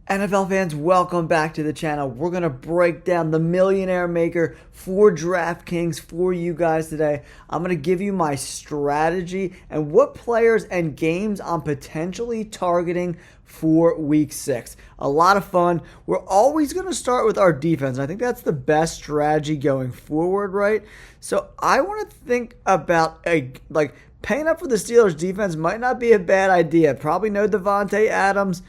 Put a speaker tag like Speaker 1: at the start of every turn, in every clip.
Speaker 1: NFL fans, welcome back to the channel. We're going to break down the Millionaire Maker for DraftKings for you guys today. I'm going to give you my strategy and what players and games I'm potentially targeting for Week 6. A lot of fun. We're always going to start with our defense. I think that's the best strategy going forward, right? So I want to think about paying up for the Steelers defense might not be a bad idea. Probably no Devontae Adams,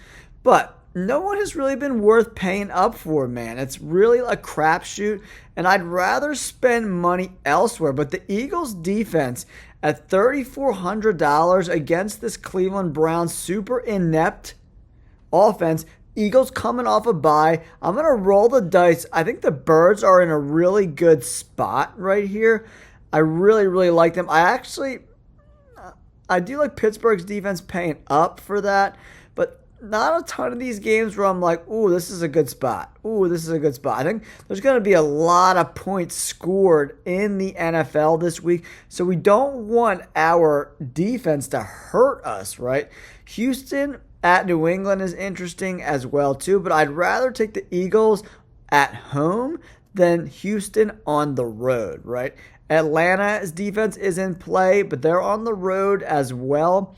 Speaker 1: but no one has really been worth paying up for, man. It's really a crapshoot, and I'd rather spend money elsewhere. But the Eagles' defense at $3,400 against this Cleveland Browns super inept offense. Eagles coming off a bye. I'm going to roll the dice. I think the Birds are in a really good spot right here. I really like them. I do like Pittsburgh's defense paying up for that, but not a ton of these games where I'm like, ooh, this is a good spot. Ooh, this is a good spot. I think there's going to be a lot of points scored in the NFL this week, so we don't want our defense to hurt us, right? Houston at New England is interesting as well, too, but I'd rather take the Eagles at home than Houston on the road, right? Atlanta's defense is in play, but they're on the road as well.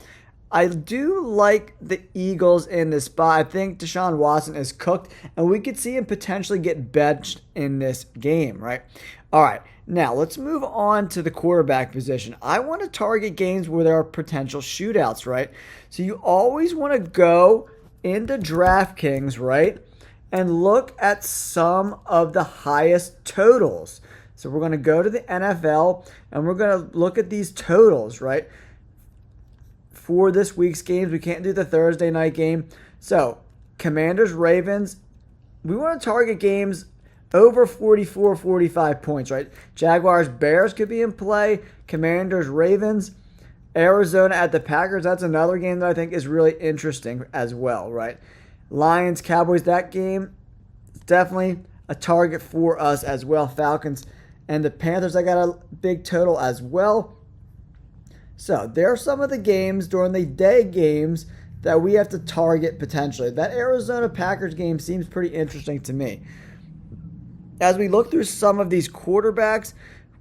Speaker 1: I do like the Eagles in this spot. I think Deshaun Watson is cooked, and we could see him potentially get benched in this game, right? All right, now let's move on to the quarterback position. I want to target games where there are potential shootouts, right? So you always want to go into DraftKings, right, and look at some of the highest totals. So we're going to go to the NFL, and we're going to look at these totals, right? For this week's games, we can't do the Thursday night game. So, Commanders, Ravens, we want to target games over 44, 45 points, right? Jaguars, Bears could be in play. Commanders, Ravens, Arizona at the Packers. That's another game that I think is really interesting as well, right? Lions, Cowboys, that game is definitely a target for us as well. Falcons and the Panthers, I got a big total as well. So, there are some of the games during the day games that we have to target potentially. That Arizona Packers game seems pretty interesting to me. As we look through some of these quarterbacks,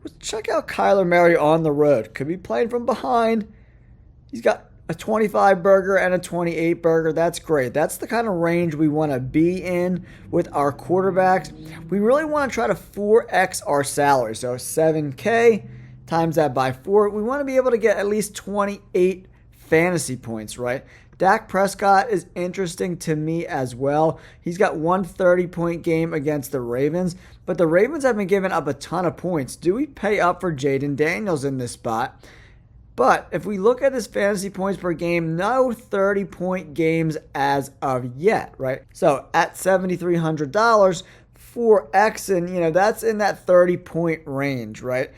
Speaker 1: let's check out Kyler Murray on the road. Could be playing from behind. He's got a 25 burger and a 28 burger. That's great. That's the kind of range we want to be in with our quarterbacks. We really want to try to 4x our salary. So, $7K. Times that by 4. We want to be able to get at least 28 fantasy points, right? Dak Prescott is interesting to me as well. He's got one 30-point game against the Ravens, but the Ravens have been giving up a ton of points. Do we pay up for Jaden Daniels in this spot? But if we look at his fantasy points per game, no 30-point games as of yet, right? So at $7,300 for Exon, that's in that 30-point range, right?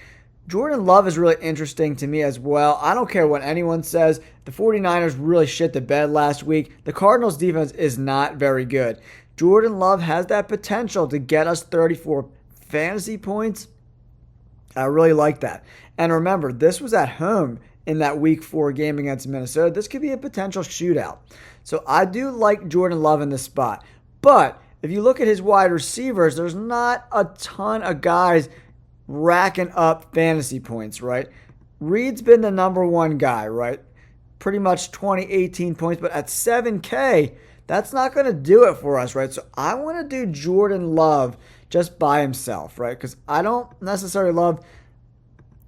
Speaker 1: Jordan Love is really interesting to me as well. I don't care what anyone says. The 49ers really shit the bed last week. The Cardinals defense is not very good. Jordan Love has that potential to get us 34 fantasy points. I really like that. And remember, this was at home in that Week 4 game against Minnesota. This could be a potential shootout. So I do like Jordan Love in this spot. But if you look at his wide receivers, there's not a ton of guys racking up fantasy points, right? Reed's been the number one guy, right? Pretty much 20, 18 points, but at $7K, that's not going to do it for us, right? So I want to do Jordan Love just by himself, right? Because I don't necessarily love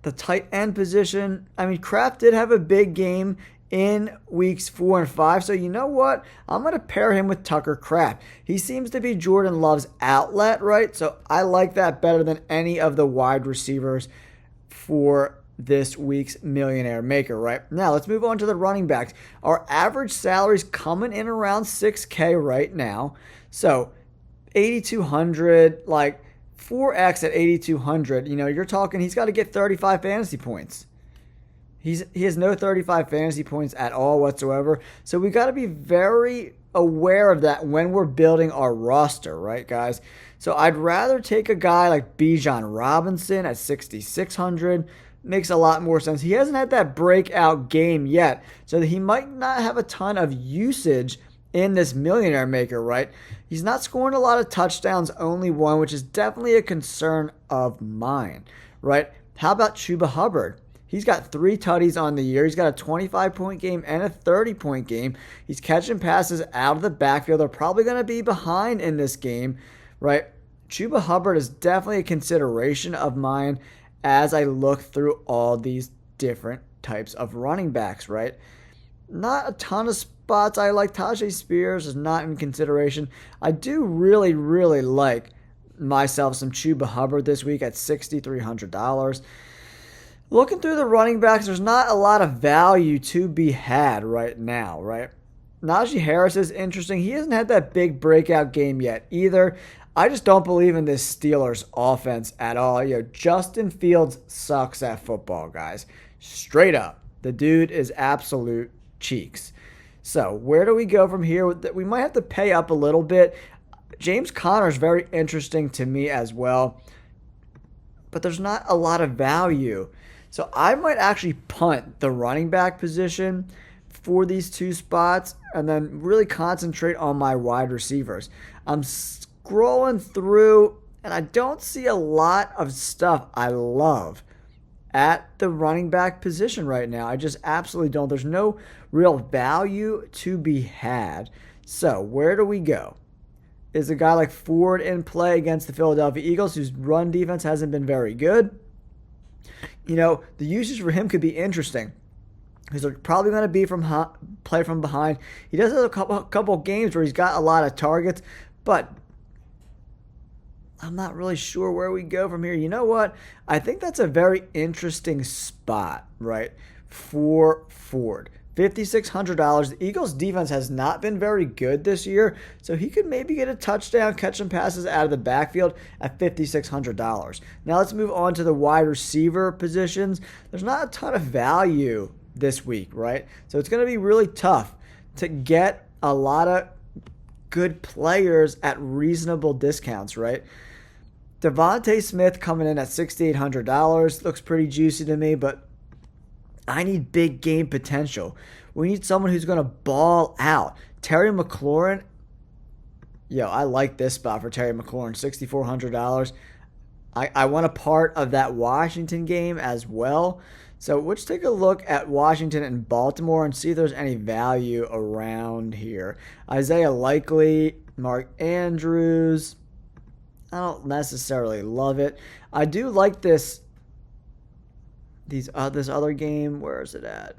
Speaker 1: the tight end position. I mean, Kraft did have a big game in weeks 4 and 5. So you know what? I'm going to pair him with Tucker Kraft. He seems to be Jordan Love's outlet, right? So I like that better than any of the wide receivers for this week's Millionaire Maker, right? Now let's move on to the running backs. Our average salary's coming in around $6K right now. So 8,200, like 4X at 8,200, you're talking he's got to get 35 fantasy points. He has no 35 fantasy points at all whatsoever. So we got to be very aware of that when we're building our roster, right, guys? So I'd rather take a guy like Bijan Robinson at 6,600. Makes a lot more sense. He hasn't had that breakout game yet, so he might not have a ton of usage in this Millionaire Maker, right? He's not scoring a lot of touchdowns, only one, which is definitely a concern of mine, right? How about Chuba Hubbard? He's got 3 tutties on the year. He's got a 25-point game and a 30-point game. He's catching passes out of the backfield. They're probably going to be behind in this game, right? Chuba Hubbard is definitely a consideration of mine as I look through all these different types of running backs, right? Not a ton of spots I like. Tajay Spears is not in consideration. I do really, really like myself some Chuba Hubbard this week at $6,300. Looking through the running backs, there's not a lot of value to be had right now, right? Najee Harris is interesting. He hasn't had that big breakout game yet either. I just don't believe in this Steelers offense at all. Justin Fields sucks at football, guys. Straight up. The dude is absolute cheeks. So where do we go from here? We might have to pay up a little bit. James Conner is very interesting to me as well, but there's not a lot of value. So I might actually punt the running back position for these 2 spots and then really concentrate on my wide receivers. I'm scrolling through and I don't see a lot of stuff I love at the running back position right now. I just absolutely don't. There's no real value to be had. So where do we go? Is a guy like Ford in play against the Philadelphia Eagles, whose run defense hasn't been very good? The usage for him could be interesting because they're probably going to be play from behind. He does have a couple games where he's got a lot of targets, but I'm not really sure where we go from here. You know what? I think that's a very interesting spot, right, for Ford. $5,600. The Eagles' defense has not been very good this year, so he could maybe get a touchdown, catch some passes out of the backfield at $5,600. Now let's move on to the wide receiver positions. There's not a ton of value this week, right? So it's going to be really tough to get a lot of good players at reasonable discounts, right? Devontae Smith coming in at $6,800. Looks pretty juicy to me, but I need big game potential. We need someone who's going to ball out. Terry McLaurin. I like this spot for Terry McLaurin, $6,400. I want a part of that Washington game as well. So let's take a look at Washington and Baltimore and see if there's any value around here. Isaiah Likely, Mark Andrews. I don't necessarily love it. I do like this other game. Where is it at?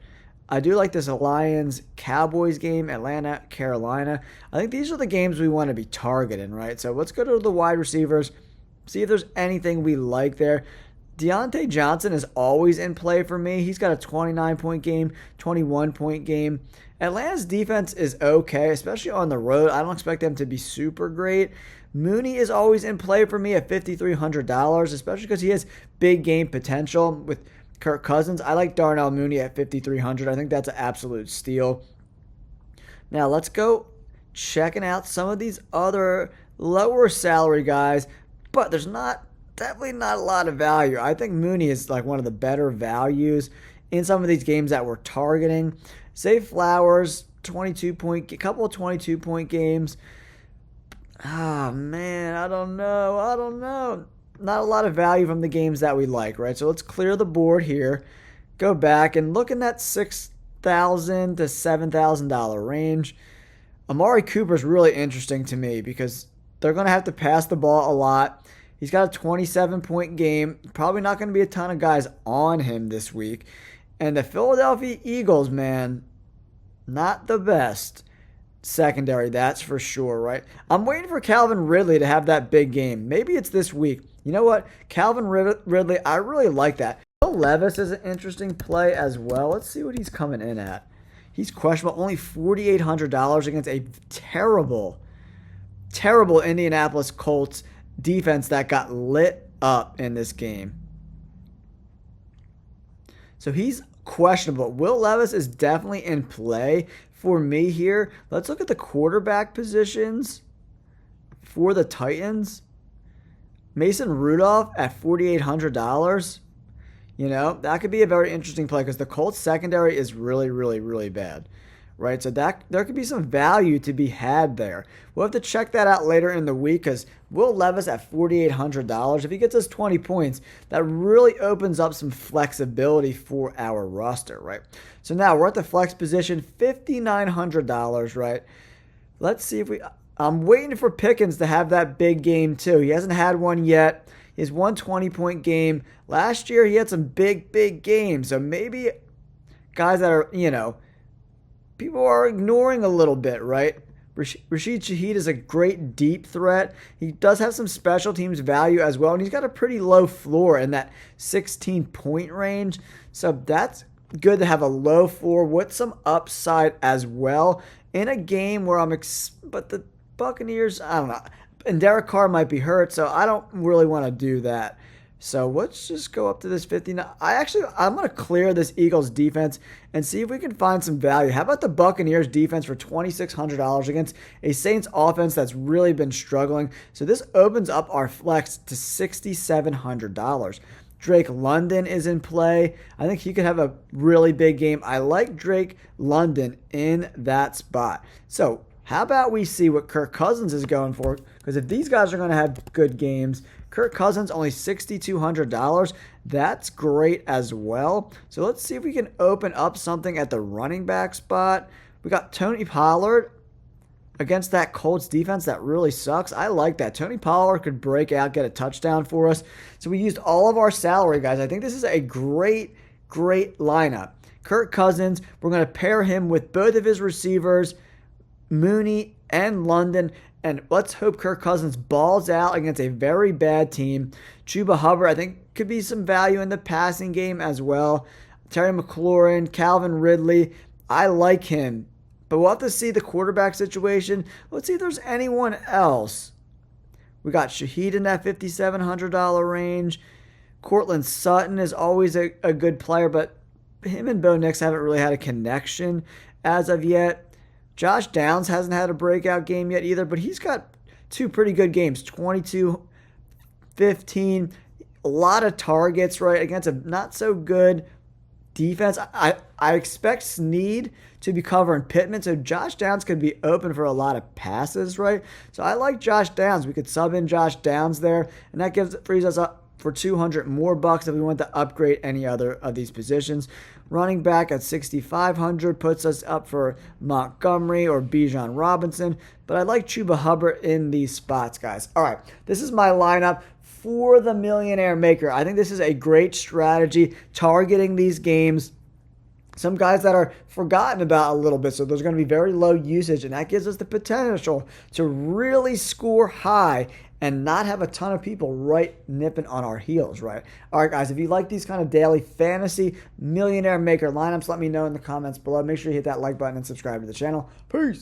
Speaker 1: I do like this Lions-Cowboys game, Atlanta, Carolina. I think these are the games we want to be targeting, right? So let's go to the wide receivers, see if there's anything we like there. Deontay Johnson is always in play for me. He's got a 29-point game, 21-point game. Atlanta's defense is okay, especially on the road. I don't expect them to be super great. Mooney is always in play for me at $5,300, especially because he has big game potential with Kirk Cousins. I like Darnell Mooney at $5,300. I think that's an absolute steal. Now let's go checking out some of these other lower salary guys, but there's definitely not a lot of value. I think Mooney is like one of the better values in some of these games that we're targeting. Say Flowers, couple of 22-point games. Man, I don't know. Not a lot of value from the games that we like, right? So let's clear the board here. Go back and look in that $6,000 to $7,000 range. Amari Cooper is really interesting to me because they're going to have to pass the ball a lot. He's got a 27-point game. Probably not going to be a ton of guys on him this week. And the Philadelphia Eagles, man, not the best secondary, that's for sure, right? I'm waiting for Calvin Ridley to have that big game. Maybe it's this week. You know what? Calvin Ridley, I really like that. Will Levis is an interesting play as well. Let's see what he's coming in at. He's questionable. Only $4,800 against a terrible Indianapolis Colts defense that got lit up in this game. So he's questionable. Will Levis is definitely in play for me here. Let's look at the quarterback positions for the Titans. Mason Rudolph at $4,800. That could be a very interesting play because the Colts secondary is really, really, really bad, right? So that there could be some value to be had there. We'll have to check that out later in the week because Will Levis at $4,800. If he gets us 20 points, that really opens up some flexibility for our roster, right? So now we're at the flex position, $5,900, right? Let's see if I'm waiting for Pickens to have that big game too. He hasn't had one yet. His 120-point game. Last year, he had some big games. So maybe guys that are, people are ignoring a little bit, right? Rashid Shaheed is a great deep threat. He does have some special teams value as well, and he's got a pretty low floor in that 16-point range. So that's good to have a low floor with some upside as well in a game where but the Buccaneers, I don't know. And Derek Carr might be hurt, so I don't really want to do that. So let's just go up to this 59. I'm going to clear this Eagles defense and see if we can find some value. How about the Buccaneers defense for $2,600 against a Saints offense that's really been struggling? So this opens up our flex to $6,700. Drake London is in play. I think he could have a really big game. I like Drake London in that spot. So how about we see what Kirk Cousins is going for? Because if these guys are going to have good games, Kirk Cousins only $6,200. That's great as well. So let's see if we can open up something at the running back spot. We got Tony Pollard against that Colts defense that really sucks. I like that. Tony Pollard could break out, get a touchdown for us. So we used all of our salary, guys. I think this is a great lineup. Kirk Cousins, we're going to pair him with both of his receivers, Mooney and London, and let's hope Kirk Cousins balls out against a very bad team. Chuba Hubbard, I think, could be some value in the passing game as well. Terry McLaurin, Calvin Ridley, I like him. But we'll have to see the quarterback situation. Let's see if there's anyone else. We got Shaheed in that $5,700 range. Cortland Sutton is always a good player, but him and Bo Nix haven't really had a connection as of yet. Josh Downs hasn't had a breakout game yet either, but he's got two pretty good games, 22, 15, a lot of targets, right, against a not-so-good defense. I expect Snead to be covering Pittman, so Josh Downs could be open for a lot of passes, right? So I like Josh Downs. We could sub in Josh Downs there, and that frees us up for $200 more bucks if we want to upgrade any other of these positions. Running back at $6,500 puts us up for Montgomery or Bijan Robinson, but I like Chuba Hubbard in these spots, guys. All right, this is my lineup for the Millionaire Maker. I think this is a great strategy targeting these games. Some guys that are forgotten about a little bit, so there's going to be very low usage, and that gives us the potential to really score high and not have a ton of people right nipping on our heels, right? All right, guys, if you like these kind of daily fantasy Millionaire Maker lineups, let me know in the comments below. Make sure you hit that like button and subscribe to the channel. Peace.